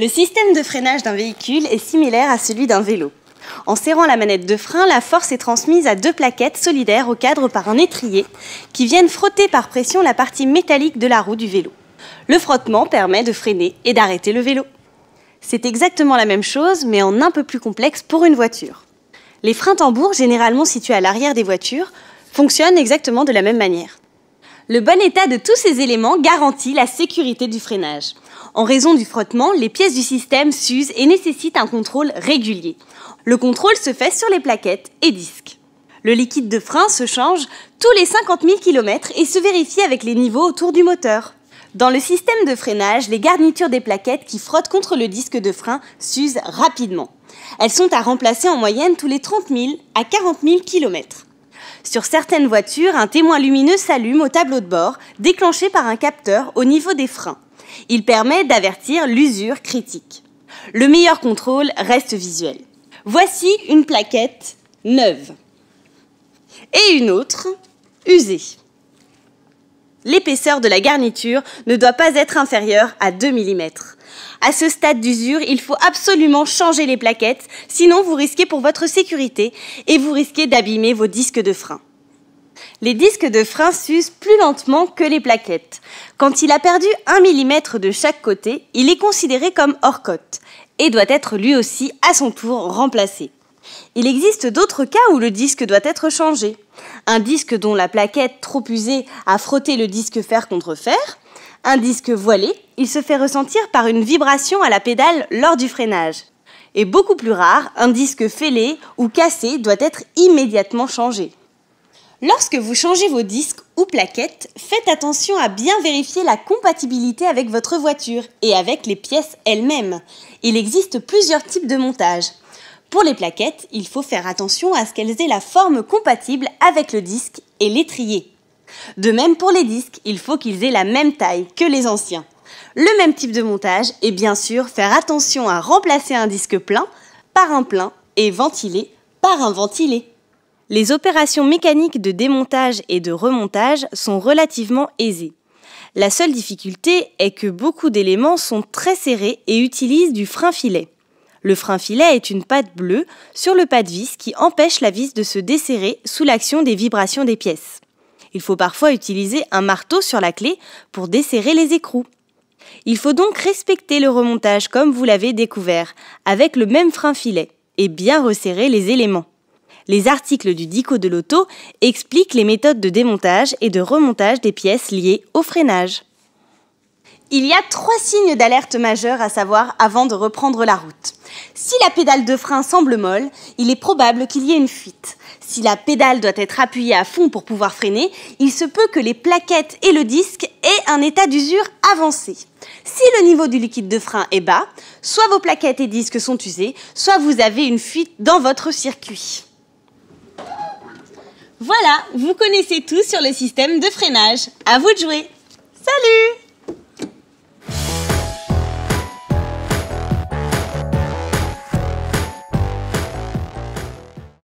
Le système de freinage d'un véhicule est similaire à celui d'un vélo. En serrant la manette de frein, la force est transmise à deux plaquettes solidaires au cadre par un étrier qui viennent frotter par pression la partie métallique de la roue du vélo. Le frottement permet de freiner et d'arrêter le vélo. C'est exactement la même chose, mais en un peu plus complexe pour une voiture. Les freins tambours, généralement situés à l'arrière des voitures, fonctionnent exactement de la même manière. Le bon état de tous ces éléments garantit la sécurité du freinage. En raison du frottement, les pièces du système s'usent et nécessitent un contrôle régulier. Le contrôle se fait sur les plaquettes et disques. Le liquide de frein se change tous les 50 000 km et se vérifie avec les niveaux autour du moteur. Dans le système de freinage, les garnitures des plaquettes qui frottent contre le disque de frein s'usent rapidement. Elles sont à remplacer en moyenne tous les 30 000 à 40 000 km. Sur certaines voitures, un témoin lumineux s'allume au tableau de bord, déclenché par un capteur au niveau des freins. Il permet d'avertir l'usure critique. Le meilleur contrôle reste visuel. Voici une plaquette neuve et une autre usée. L'épaisseur de la garniture ne doit pas être inférieure à 2 mm. À ce stade d'usure, il faut absolument changer les plaquettes, sinon vous risquez pour votre sécurité et vous risquez d'abîmer vos disques de frein. Les disques de frein s'usent plus lentement que les plaquettes. Quand il a perdu 1 mm de chaque côté, il est considéré comme hors cote et doit être lui aussi à son tour remplacé. Il existe d'autres cas où le disque doit être changé. Un disque dont la plaquette trop usée a frotté le disque fer contre fer. Un disque voilé, il se fait ressentir par une vibration à la pédale lors du freinage. Et beaucoup plus rare, un disque fêlé ou cassé doit être immédiatement changé. Lorsque vous changez vos disques ou plaquettes, faites attention à bien vérifier la compatibilité avec votre voiture et avec les pièces elles-mêmes. Il existe plusieurs types de montage. Pour les plaquettes, il faut faire attention à ce qu'elles aient la forme compatible avec le disque et l'étrier. De même pour les disques, il faut qu'ils aient la même taille que les anciens. Le même type de montage et bien sûr faire attention à remplacer un disque plein par un plein et ventilé par un ventilé. Les opérations mécaniques de démontage et de remontage sont relativement aisées. La seule difficulté est que beaucoup d'éléments sont très serrés et utilisent du frein-filet. Le frein-filet est une patte bleue sur le pas de vis qui empêche la vis de se desserrer sous l'action des vibrations des pièces. Il faut parfois utiliser un marteau sur la clé pour desserrer les écrous. Il faut donc respecter le remontage comme vous l'avez découvert, avec le même frein-filet, et bien resserrer les éléments. Les articles du Dico de l'auto expliquent les méthodes de démontage et de remontage des pièces liées au freinage. Il y a 3 signes d'alerte majeurs à savoir avant de reprendre la route. Si la pédale de frein semble molle, il est probable qu'il y ait une fuite. Si la pédale doit être appuyée à fond pour pouvoir freiner, il se peut que les plaquettes et le disque aient un état d'usure avancé. Si le niveau du liquide de frein est bas, soit vos plaquettes et disques sont usés, soit vous avez une fuite dans votre circuit. Voilà, vous connaissez tout sur le système de freinage. À vous de jouer. Salut!